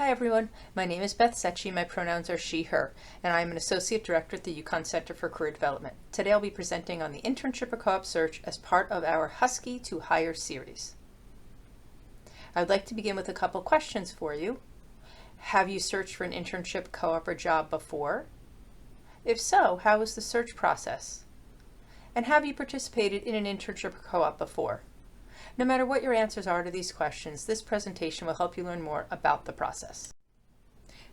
Hi everyone, my name is Beth Secchi, my pronouns are she, her, and I am an Associate Director at the Yukon Center for Career Development. Today I'll be presenting on the internship or co-op search as part of our Husky to Hire series. I'd like to begin with a couple questions for you. Have you searched for an internship, co-op, or job before? If so, how was the search process? And have you participated in an internship or co-op before? No matter what your answers are to these questions, this presentation will help you learn more about the process.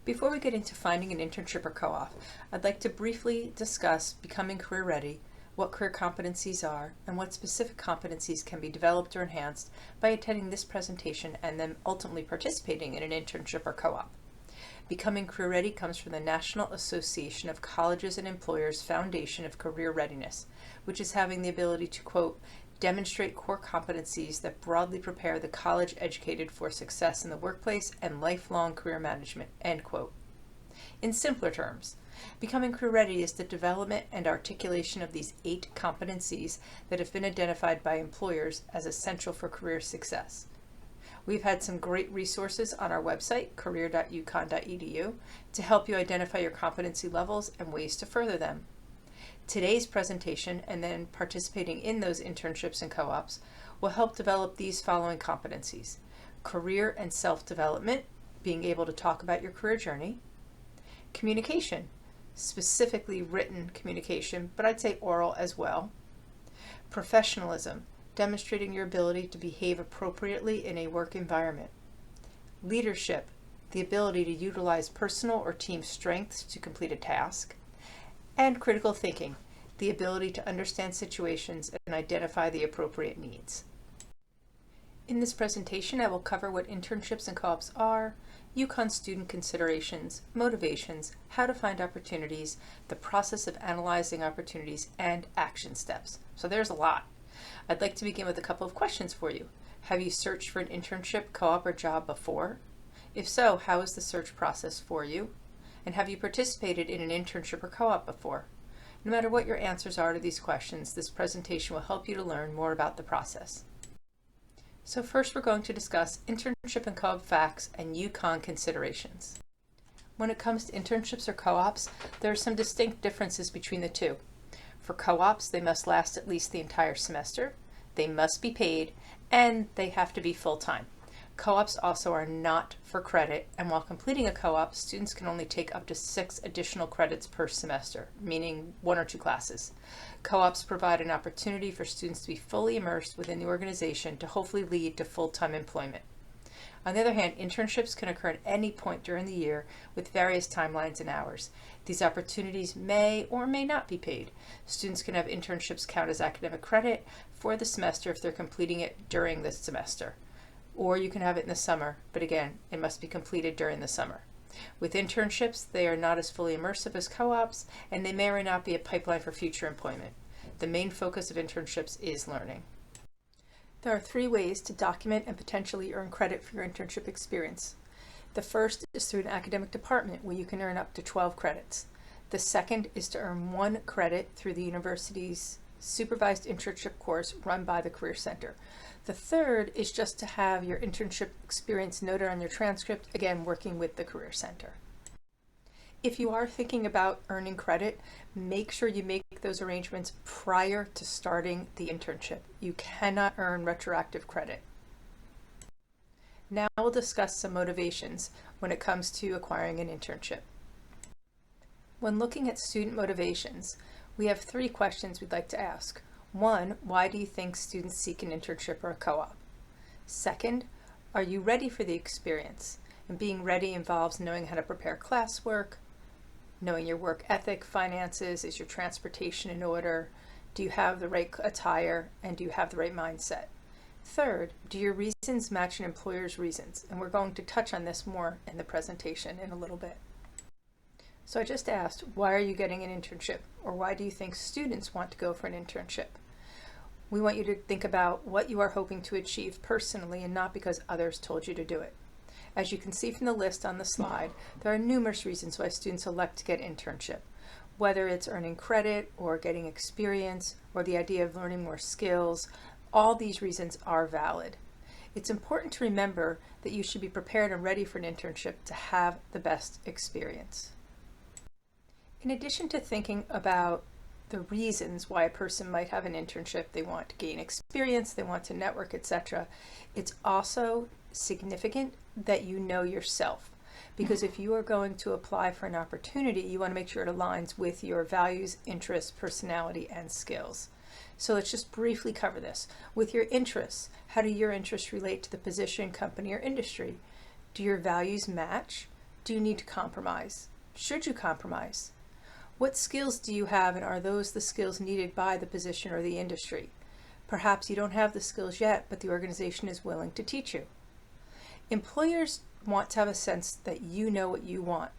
Before we get into finding an internship or co-op, I'd like to briefly discuss becoming career ready, what career competencies are, and what specific competencies can be developed or enhanced by attending this presentation and then ultimately participating in an internship or co-op. Becoming career ready comes from the National Association of Colleges and Employers Foundation of Career Readiness, which is having the ability to, quote, demonstrate core competencies that broadly prepare the college educated for success in the workplace and lifelong career management, end quote. In simpler terms, becoming career ready is the development and articulation of these 8 competencies that have been identified by employers as essential for career success. We've had some great resources on our website, career.yukon.edu, to help you identify your competency levels and ways to further them. Today's presentation and then participating in those internships and co-ops will help develop these following competencies: career and self-development, being able to talk about your career journey; communication, specifically written communication, but I'd say oral as well; professionalism, demonstrating your ability to behave appropriately in a work environment; leadership, the ability to utilize personal or team strengths to complete a task; and critical thinking, the ability to understand situations and identify the appropriate needs. In this presentation, I will cover what internships and co-ops are, Yukon student considerations, motivations, how to find opportunities, the process of analyzing opportunities, and action steps. So there's a lot. I'd like to begin with a couple of questions for you. Have you searched for an internship, co-op, or job before? If so, how is the search process for you? And have you participated in an internship or co-op before? No matter what your answers are to these questions, this presentation will help you to learn more about the process. So first we're going to discuss internship and co-op facts and Yukon considerations. When it comes to internships or co-ops, there are some distinct differences between the two. For co-ops, they must last at least the entire semester, they must be paid, and they have to be full-time. Co-ops also are not for credit, and while completing a co-op, students can only take up to 6 additional credits per semester, meaning 1 or 2 classes. Co-ops provide an opportunity for students to be fully immersed within the organization to hopefully lead to full-time employment. On the other hand, internships can occur at any point during the year with various timelines and hours. These opportunities may or may not be paid. Students can have internships count as academic credit for the semester if they're completing it during the semester. Or you can have it in the summer, but again, it must be completed during the summer. With internships, they are not as fully immersive as co-ops, and they may or may not be a pipeline for future employment. The main focus of internships is learning. There are 3 ways to document and potentially earn credit for your internship experience. The first is through an academic department where you can earn up to 12 credits. The second is to earn 1 credit through the university's supervised internship course run by the Career Center. The third is just to have your internship experience noted on your transcript, again working with the Career Center. If you are thinking about earning credit, make sure you make those arrangements prior to starting the internship. You cannot earn retroactive credit. Now we'll discuss some motivations when it comes to acquiring an internship. When looking at student motivations, we have 3 questions we'd like to ask. 1, why do you think students seek an internship or a co-op? Second, are you ready for the experience? And being ready involves knowing how to prepare classwork, knowing your work ethic, finances, is your transportation in order, do you have the right attire, and do you have the right mindset? Third, do your reasons match an employer's reasons? And we're going to touch on this more in the presentation in a little bit. So I just asked, why are you getting an internship? Or why do you think students want to go for an internship? We want you to think about what you are hoping to achieve personally and not because others told you to do it. As you can see from the list on the slide, there are numerous reasons why students elect to get an internship. Whether it's earning credit or getting experience or the idea of learning more skills, all these reasons are valid. It's important to remember that you should be prepared and ready for an internship to have the best experience. In addition to thinking about the reasons why a person might have an internship, they want to gain experience, they want to network, etc., it's also significant that you know yourself. Because if you are going to apply for an opportunity, you want to make sure it aligns with your values, interests, personality, and skills. So let's just briefly cover this. With your interests, how do your interests relate to the position, company, or industry? Do your values match? Do you need to compromise? Should you compromise? What skills do you have, and are those the skills needed by the position or the industry? Perhaps you don't have the skills yet, but the organization is willing to teach you. Employers want to have a sense that you know what you want.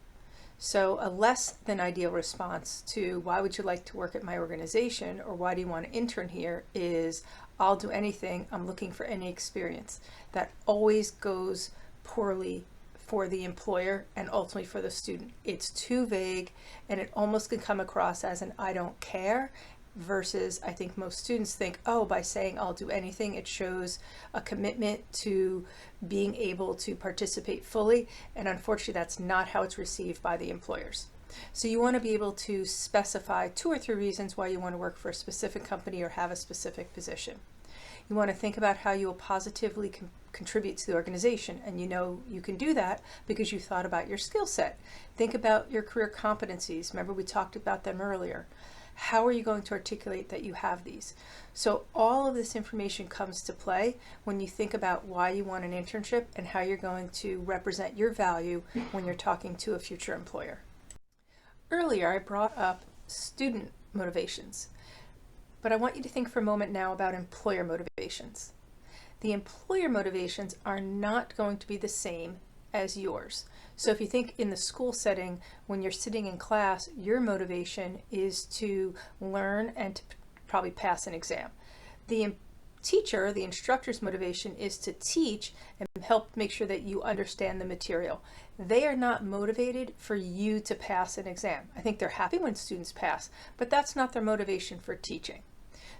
So a less than ideal response to why would you like to work at my organization, or why do you want to intern here, is I'll do anything, I'm looking for any experience. That always goes poorly for the employer and ultimately for the student. It's too vague, and it almost can come across as an I don't care, versus I think most students think, oh, by saying I'll do anything, it shows a commitment to being able to participate fully, and unfortunately that's not how it's received by the employers. So you want to be able to specify 2 or 3 reasons why you want to work for a specific company or have a specific position. You want to think about how you will positively contribute to the organization, and you know you can do that because you thought about your skill set. Think about your career competencies. Remember, we talked about them earlier. How are you going to articulate that you have these? So all of this information comes to play when you think about why you want an internship and how you're going to represent your value when you're talking to a future employer. Earlier, I brought up student motivations, but I want you to think for a moment now about employer motivations. The employer motivations are not going to be the same as yours. So if you think in the school setting, when you're sitting in class, your motivation is to learn and to probably pass an exam. The teacher, the instructor's motivation is to teach and help make sure that you understand the material. They are not motivated for you to pass an exam. I think they're happy when students pass, but that's not their motivation for teaching.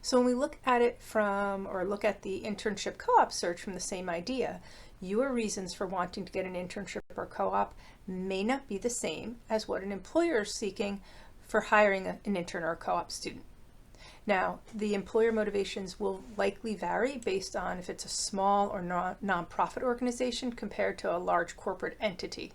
So when we look at it look at the internship co-op search from the same idea, your reasons for wanting to get an internship or co-op may not be the same as what an employer is seeking for hiring an intern or a co-op student. Now, the employer motivations will likely vary based on if it's a small or non-profit organization compared to a large corporate entity.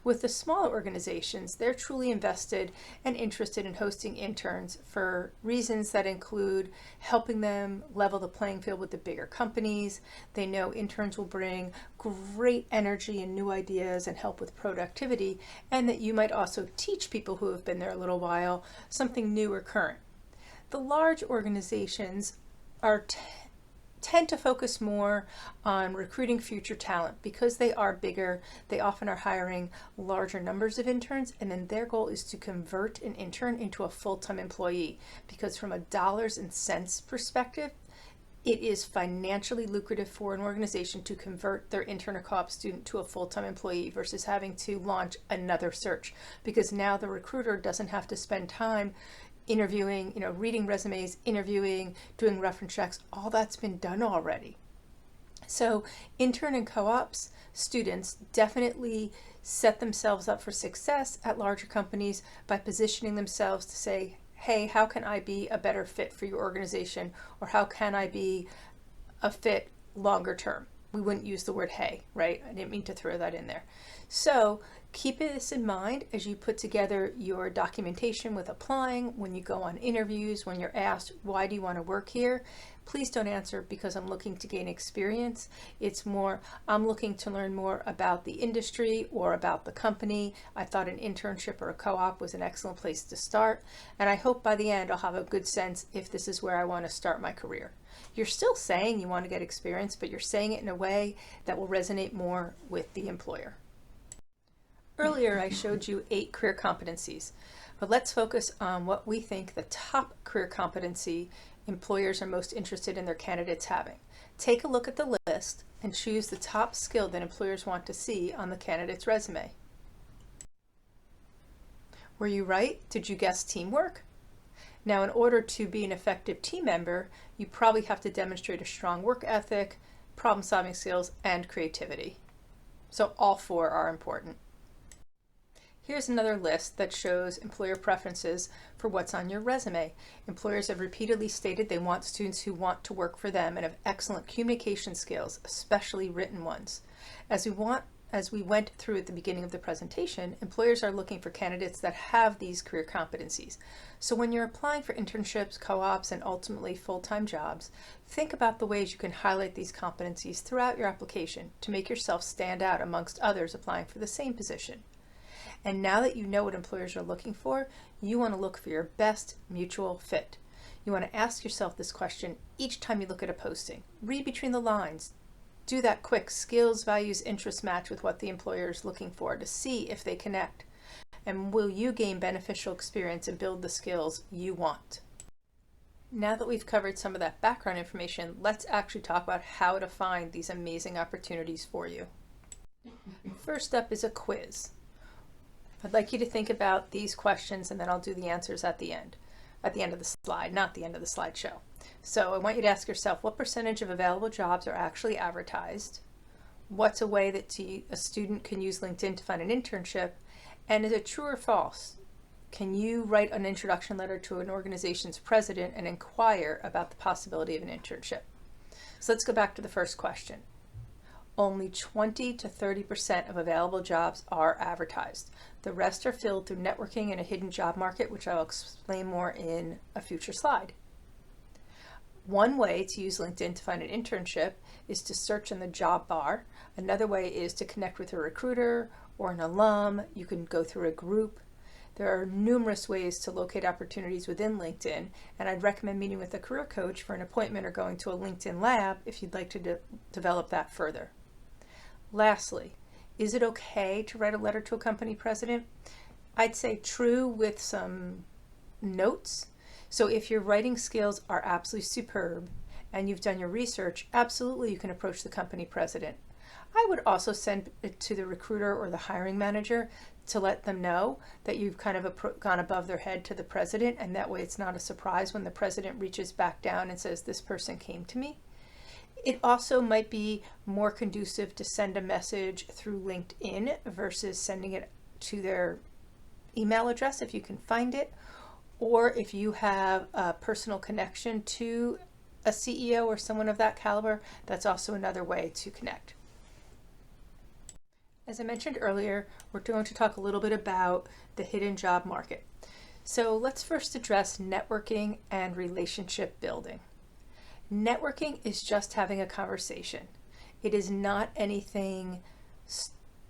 With the smaller organizations, they're truly invested and interested in hosting interns for reasons that include helping them level the playing field with the bigger companies. They know interns will bring great energy and new ideas and help with productivity, and that you might also teach people who have been there a little while something new or current. The large organizations tend to focus more on recruiting future talent because they are bigger. They often are hiring larger numbers of interns, and then their goal is to convert an intern into a full-time employee, because from a dollars and cents perspective, it is financially lucrative for an organization to convert their intern or co-op student to a full-time employee versus having to launch another search, because now the recruiter doesn't have to spend time interviewing, reading resumes, interviewing, doing reference checks. All that's been done already. So intern and co-ops students definitely set themselves up for success at larger companies by positioning themselves to say, hey, how can I be a better fit for your organization? Or how can I be a fit longer term? We wouldn't use the word hey, right? I didn't mean to throw that in there. So keep this in mind as you put together your documentation with applying, when you go on interviews, when you're asked, why do you want to work here? Please don't answer because I'm looking to gain experience. It's more, I'm looking to learn more about the industry or about the company. I thought an internship or a co-op was an excellent place to start. And I hope by the end I'll have a good sense if this is where I want to start my career. You're still saying you want to get experience, but you're saying it in a way that will resonate more with the employer. Earlier, I showed you 8 career competencies, but let's focus on what we think the top career competency employers are most interested in their candidates having. Take a look at the list and choose the top skill that employers want to see on the candidate's resume. Were you right? Did you guess teamwork? Now, in order to be an effective team member, you probably have to demonstrate a strong work ethic, problem-solving skills, and creativity. So all 4 are important. Here's another list that shows employer preferences for what's on your resume. Employers have repeatedly stated they want students who want to work for them and have excellent communication skills, especially written ones. As we went through at the beginning of the presentation, employers are looking for candidates that have these career competencies. So when you're applying for internships, co-ops, and ultimately full-time jobs, think about the ways you can highlight these competencies throughout your application to make yourself stand out amongst others applying for the same position. And now that you know what employers are looking for, you want to look for your best mutual fit. You want to ask yourself this question each time you look at a posting. Read between the lines. Do that quick skills, values, interests match with what the employer is looking for to see if they connect. And will you gain beneficial experience and build the skills you want? Now that we've covered some of that background information, let's actually talk about how to find these amazing opportunities for you. First up is a quiz. I'd like you to think about these questions and then I'll do the answers at the end of the slide, not the end of the slideshow. So I want you to ask yourself, what percentage of available jobs are actually advertised? What's a way that a student can use LinkedIn to find an internship? And is it true or false? Can you write an introduction letter to an organization's president and inquire about the possibility of an internship? So let's go back to the first question. Only 20 to 30% of available jobs are advertised. The rest are filled through networking and a hidden job market, which I'll explain more in a future slide. One way to use LinkedIn to find an internship is to search in the job bar. Another way is to connect with a recruiter or an alum. You can go through a group. There are numerous ways to locate opportunities within LinkedIn, and I'd recommend meeting with a career coach for an appointment or going to a LinkedIn lab if you'd like to develop that further. Lastly, is it okay to write a letter to a company president? I'd say true with some notes. So if your writing skills are absolutely superb and you've done your research, absolutely you can approach the company president. I would also send it to the recruiter or the hiring manager to let them know that you've kind of gone above their head to the president, and that way it's not a surprise when the president reaches back down and says, this person came to me. It also might be more conducive to send a message through LinkedIn versus sending it to their email address if you can find it, or if you have a personal connection to a CEO or someone of that caliber, that's also another way to connect. As I mentioned earlier, we're going to talk a little bit about the hidden job market. So let's first address networking and relationship building. Networking is just having a conversation. It is not anything,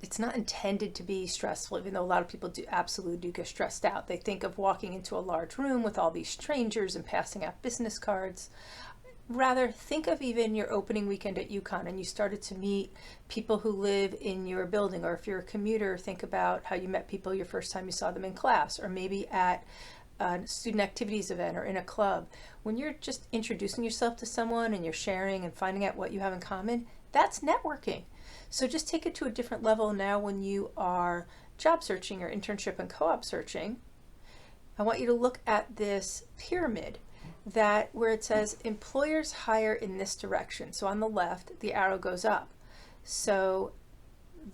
it's not intended to be stressful, even though a lot of people absolutely do get stressed out. They think of walking into a large room with all these strangers and passing out business cards. Rather, think of even your opening weekend at UConn and you started to meet people who live in your building, or if you're a commuter, think about how you met people your first time you saw them in class, or maybe at a student activities event or in a club. When you're just introducing yourself to someone and you're sharing and finding out what you have in common, that's networking. So just take it to a different level now when you are job searching or internship and co-op searching. I want you to look at this pyramid where it says employers hire in this direction. So on the left, the arrow goes up. So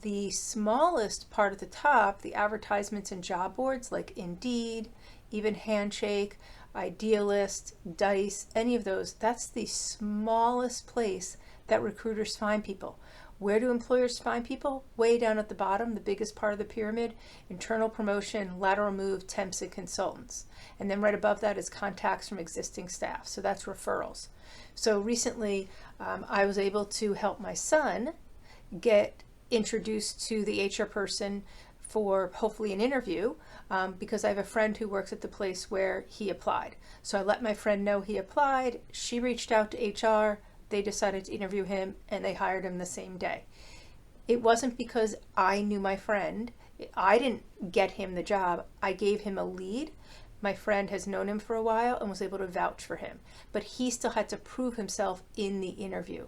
the smallest part at the top, the advertisements and job boards like Indeed, even Handshake, Idealist, Dice, any of those, that's the smallest place that recruiters find people. Where do employers find people? Way down at the bottom, the biggest part of the pyramid, internal promotion, lateral move, temps, and consultants. And then right above that is contacts from existing staff. So that's referrals. So recently I was able to help my son get introduced to the HR person for hopefully an interview because I have a friend who works at the place where he applied. So I let my friend know he applied. She reached out to HR. They decided to interview him and they hired him the same day. It wasn't because I knew my friend. I didn't get him the job. I gave him a lead. My friend has known him for a while and was able to vouch for him, but he still had to prove himself in the interview.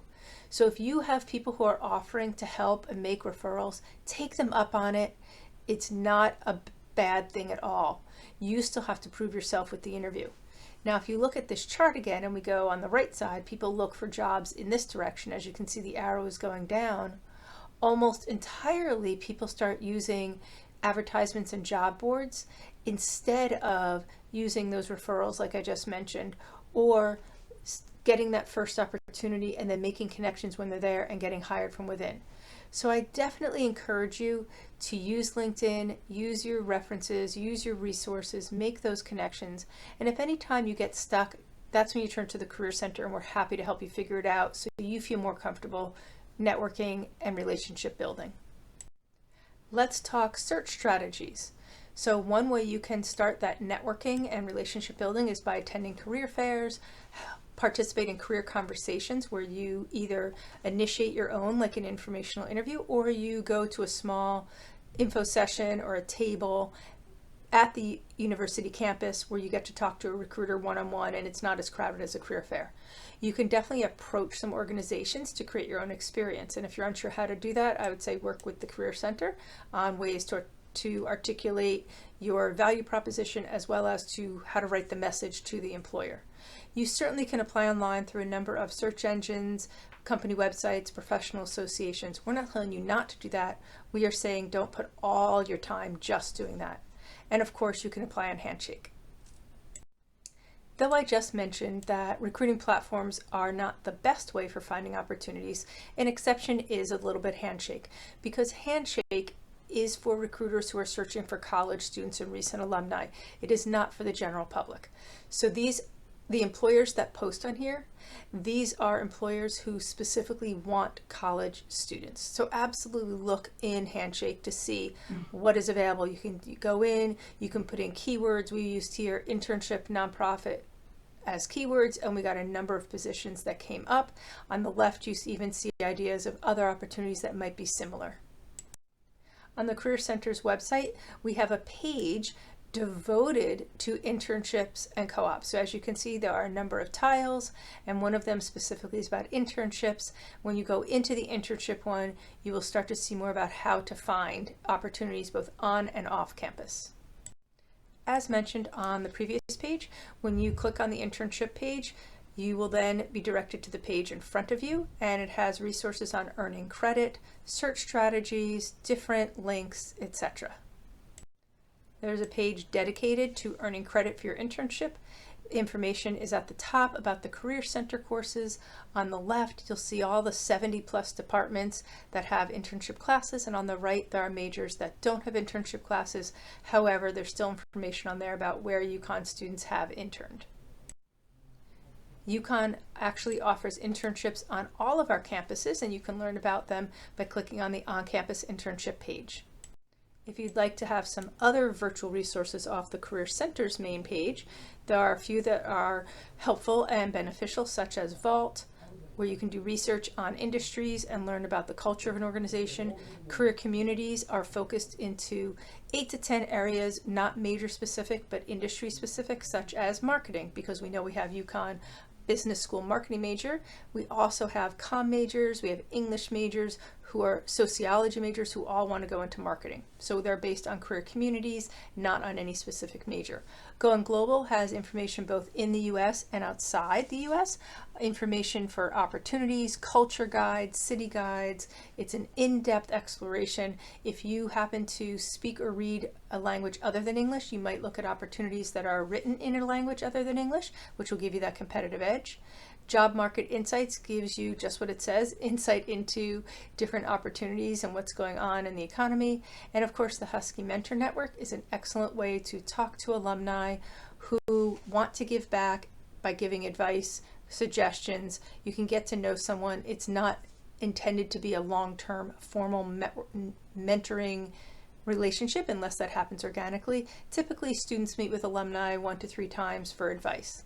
So if you have people who are offering to help and make referrals, take them up on it. It's not a bad thing at all. You still have to prove yourself with the interview. Now, if you look at this chart again and we go on the right side, people look for jobs in this direction. As you can see, the arrow is going down. Almost entirely, people start using advertisements and job boards instead of using those referrals like I just mentioned, or getting that first opportunity and then making connections when they're there and getting hired from within. So I definitely encourage you to use LinkedIn, use your references, use your resources, make those connections. And if any time you get stuck, that's when you turn to the Career Center, and we're happy to help you figure it out so you feel more comfortable networking and relationship building. Let's talk search strategies. So one way you can start that networking and relationship building is by attending career fairs, participate in career conversations where you either initiate your own, like an informational interview, or you go to a small info session or a table at the university campus where you get to talk to a recruiter one-on-one, and it's not as crowded as a career fair. You can definitely approach some organizations to create your own experience, and if you're unsure how to do that, I would say work with the Career Center on ways to articulate your value proposition as well as to how to write the message to the employer. You certainly can apply online through a number of search engines, company websites, professional associations. We're not telling you not to do that. We are saying don't put all your time just doing that. And of course, you can apply on Handshake. Though I just mentioned that recruiting platforms are not the best way for finding opportunities, an exception is a little bit Handshake, because Handshake is for recruiters who are searching for college students and recent alumni. It is not for the general public. So the employers that post on here, these are employers who specifically want college students. So absolutely look in Handshake to see what is available. You can go in, you can put in keywords. We used here internship, nonprofit as keywords, and we got a number of positions that came up. On the left, you even see ideas of other opportunities that might be similar. On the Career Center's website, we have a page devoted to internships and co-ops. So as you can see, there are a number of tiles, and one of them specifically is about internships. When you go into the internship one, you will start to see more about how to find opportunities both on and off campus. As mentioned on the previous page, when you click on the internship page, you will then be directed to the page in front of you, and it has resources on earning credit, search strategies, different links, etc. There's a page dedicated to earning credit for your internship. Information is at the top about the Career Center courses. On the left, you'll see all the 70+ departments that have internship classes, and on the right, there are majors that don't have internship classes. However, there's still information on there about where UConn students have interned. UConn actually offers internships on all of our campuses, and you can learn about them by clicking on the on-campus internship page. If you'd like to have some other virtual resources off the Career Center's main page, there are a few that are helpful and beneficial, such as Vault, where you can do research on industries and learn about the culture of an organization. Career communities are focused into 8 to 10 areas, not major specific, but industry specific, such as marketing, because we know we have UConn Business School marketing major. We also have comm majors, we have English majors who are sociology majors who all want to go into marketing. So they're based on career communities, not on any specific major. Going Global has information both in the US and outside the US, information for opportunities, culture guides, city guides. It's an in-depth exploration. If you happen to speak or read a language other than English, you might look at opportunities that are written in a language other than English, which will give you that competitive edge. Job Market Insights gives you just what it says, insight into different opportunities and what's going on in the economy. And of course, the Husky Mentor Network is an excellent way to talk to alumni who want to give back by giving advice, suggestions. You can get to know someone. It's not intended to be a long-term formal mentoring relationship unless that happens organically. Typically, students meet with alumni 1 to 3 times for advice.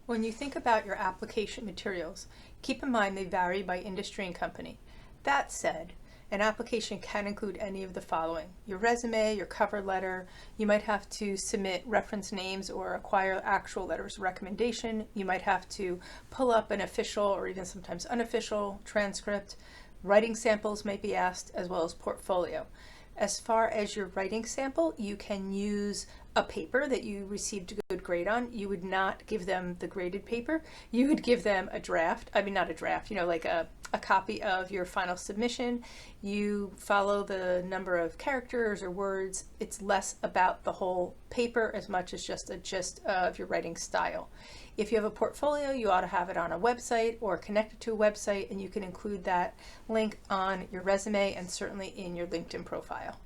When you think about your application materials, keep in mind they vary by industry and company. That said, an application can include any of the following: your resume, your cover letter. You might have to submit reference names or acquire actual letters of recommendation. You might have to pull up an official or even sometimes unofficial transcript. Writing samples may be asked, as well as portfolio. As far as your writing sample, you can use a paper that you received a good grade on. You would not give them the graded paper. You would give them a draft. I mean, not a draft, like a copy of your final submission. You follow the number of characters or words. It's less about the whole paper as much as just a gist of your writing style. If you have a portfolio, you ought to have it on a website or connected to a website, and you can include that link on your resume and certainly in your LinkedIn profile.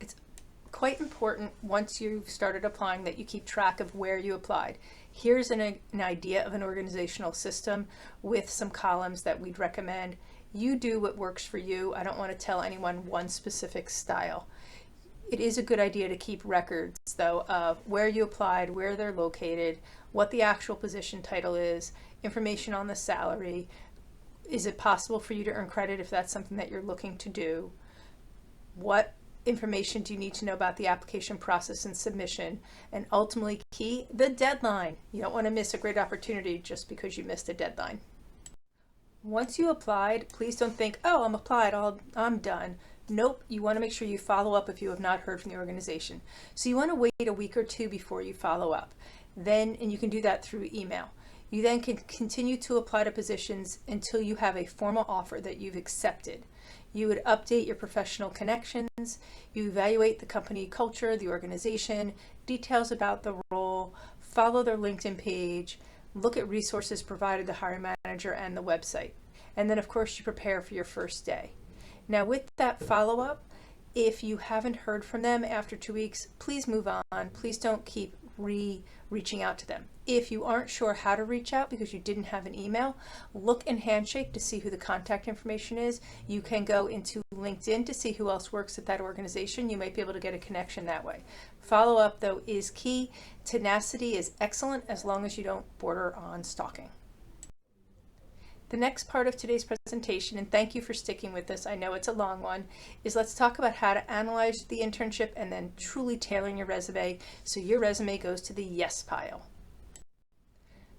It's quite important once you've started applying that you keep track of where you applied. Here's an idea of an organizational system with some columns that we'd recommend. You do what works for you. I don't want to tell anyone one specific style. It is a good idea to keep records, though, of where you applied, where they're located, what the actual position title is, information on the salary. Is it possible for you to earn credit if that's something that you're looking to do? What information do you need to know about the application process and submission? And ultimately, key, the deadline. You don't want to miss a great opportunity just because you missed a deadline. Once you applied, please don't think, oh, I'm applied, I'm done. Nope, you want to make sure you follow up if you have not heard from the organization. So you want to wait a week or two before you follow up. And you can do that through email. You then can continue to apply to positions until you have a formal offer that you've accepted. You would update your professional connections, you evaluate the company culture, the organization, details about the role, follow their LinkedIn page, look at resources provided the hiring manager and the website. And then of course you prepare for your first day. Now with that follow-up, if you haven't heard from them after 2 weeks, please move on. Please don't keep reaching out to them. If you aren't sure how to reach out because you didn't have an email, look in Handshake to see who the contact information is. You can go into LinkedIn to see who else works at that organization. You might be able to get a connection that way. Follow-up, though, is key. Tenacity is excellent as long as you don't border on stalking. The next part of today's presentation, and thank you for sticking with this, I know it's a long one, is let's talk about how to analyze the internship and then truly tailoring your resume so your resume goes to the yes pile.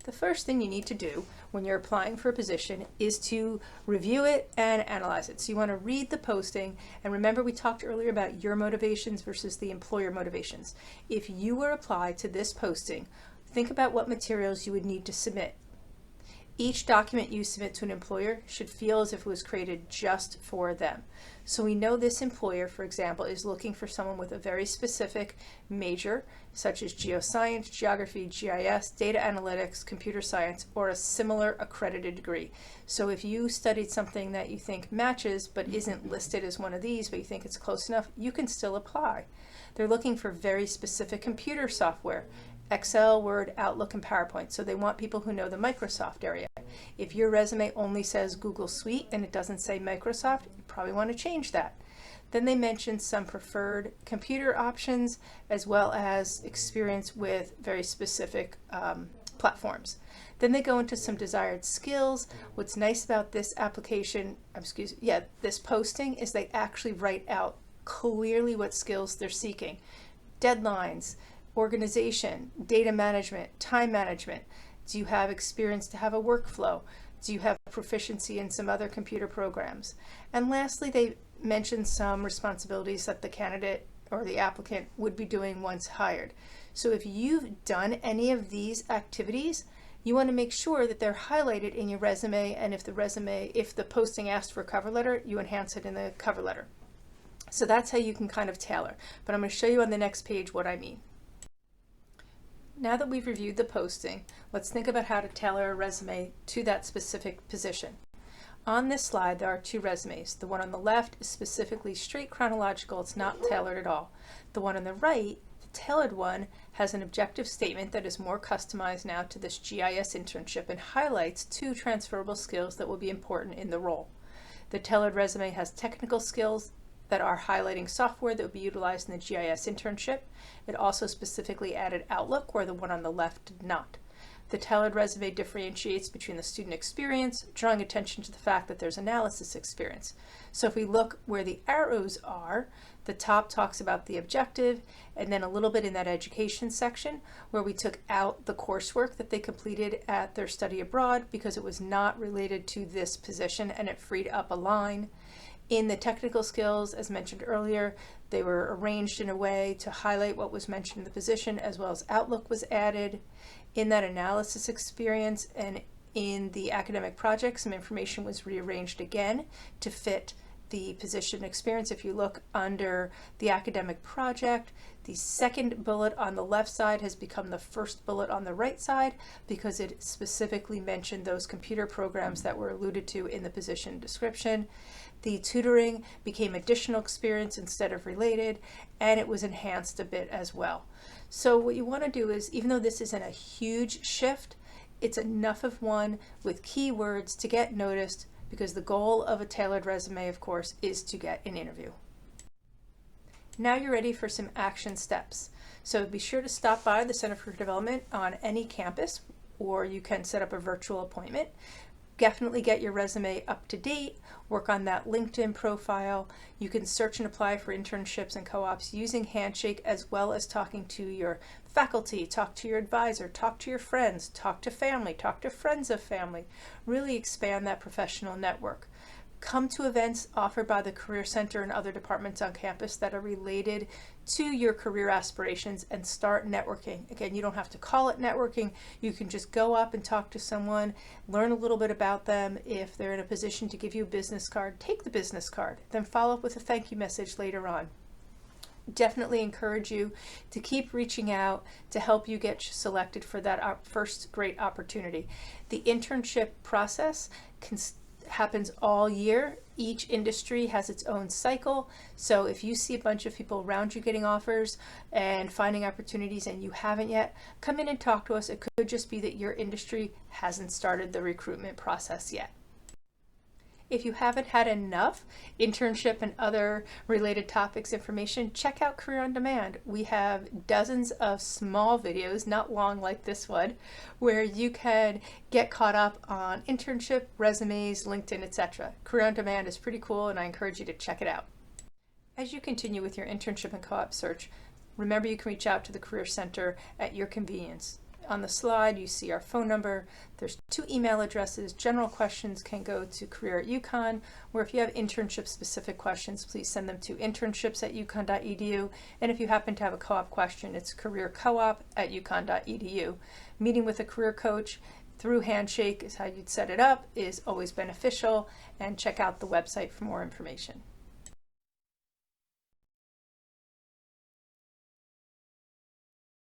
The first thing you need to do when you're applying for a position is to review it and analyze it. So you want to read the posting, and remember we talked earlier about your motivations versus the employer motivations. If you were applied to this posting, think about what materials you would need to submit. Each document you submit to an employer should feel as if it was created just for them. So we know this employer, for example, is looking for someone with a very specific major, such as geoscience, geography, GIS, data analytics, computer science, or a similar accredited degree. So if you studied something that you think matches but isn't listed as one of these, but you think it's close enough, you can still apply. They're looking for very specific computer software. Excel, Word, Outlook, and PowerPoint. So they want people who know the Microsoft area. If your resume only says Google Suite and it doesn't say Microsoft, you probably want to change that. Then they mentioned some preferred computer options as well as experience with very specific platforms. Then they go into some desired skills. What's nice about this this posting is they actually write out clearly what skills they're seeking. Deadlines, organization, data management, time management. Do you have experience to have a workflow? Do you have proficiency in some other computer programs? And lastly, they mentioned some responsibilities that the candidate or the applicant would be doing once hired. So if you've done any of these activities, you want to make sure that they're highlighted in your resume, and if the posting asked for a cover letter, you enhance it in the cover letter. So that's how you can kind of tailor. But I'm going to show you on the next page what I mean. Now that we've reviewed the posting, let's think about how to tailor a resume to that specific position. On this slide, there are two resumes. The one on the left is specifically straight chronological. It's not tailored at all. The one on the right, the tailored one, has an objective statement that is more customized now to this GIS internship and highlights two transferable skills that will be important in the role. The tailored resume has technical skills that are highlighting software that would be utilized in the GIS internship. It also specifically added Outlook, where the one on the left did not. The tailored resume differentiates between the student experience, drawing attention to the fact that there's analysis experience. So if we look where the arrows are, the top talks about the objective, and then a little bit in that education section where we took out the coursework that they completed at their study abroad because it was not related to this position and it freed up a line. In the technical skills, as mentioned earlier, they were arranged in a way to highlight what was mentioned in the position, as well as Outlook was added. In that analysis experience and in the academic project, some information was rearranged again to fit the position experience. If you look under the academic project, the second bullet on the left side has become the first bullet on the right side because it specifically mentioned those computer programs that were alluded to in the position description. The tutoring became additional experience instead of related, and it was enhanced a bit as well. So what you want to do is, even though this isn't a huge shift, it's enough of one with keywords to get noticed, because the goal of a tailored resume, of course, is to get an interview. Now you're ready for some action steps. So be sure to stop by the Center for Development on any campus, or you can set up a virtual appointment. Definitely get your resume up to date, work on that LinkedIn profile. You can search and apply for internships and co-ops using Handshake, as well as talking to your faculty, talk to your advisor, talk to your friends, talk to family, talk to friends of family. Really expand that professional network. Come to events offered by the Career Center and other departments on campus that are related to your career aspirations and start networking. Again, you don't have to call it networking. You can just go up and talk to someone, learn a little bit about them. If they're in a position to give you a business card, take the business card, then follow up with a thank you message later on. Definitely encourage you to keep reaching out to help you get selected for that first great opportunity. The internship process happens all year. Each industry has its own cycle. So if you see a bunch of people around you getting offers and finding opportunities and you haven't yet, come in and talk to us. It could just be that your industry hasn't started the recruitment process yet. If you haven't had enough internship and other related topics information, check out Career on Demand. We have dozens of small videos, not long like this one, where you can get caught up on internship, resumes, LinkedIn, etc. Career on Demand is pretty cool, and I encourage you to check it out. As you continue with your internship and co-op search, remember you can reach out to the Career Center at your convenience. On the slide, you see our phone number. There's 2 email addresses. General questions can go to career@UConn, or if you have internship-specific questions, please send them to internships@uconn.edu. And if you happen to have a co-op question, it's careercoop@uconn.edu. Meeting with a career coach through Handshake is how you'd set it up, is always beneficial, and check out the website for more information.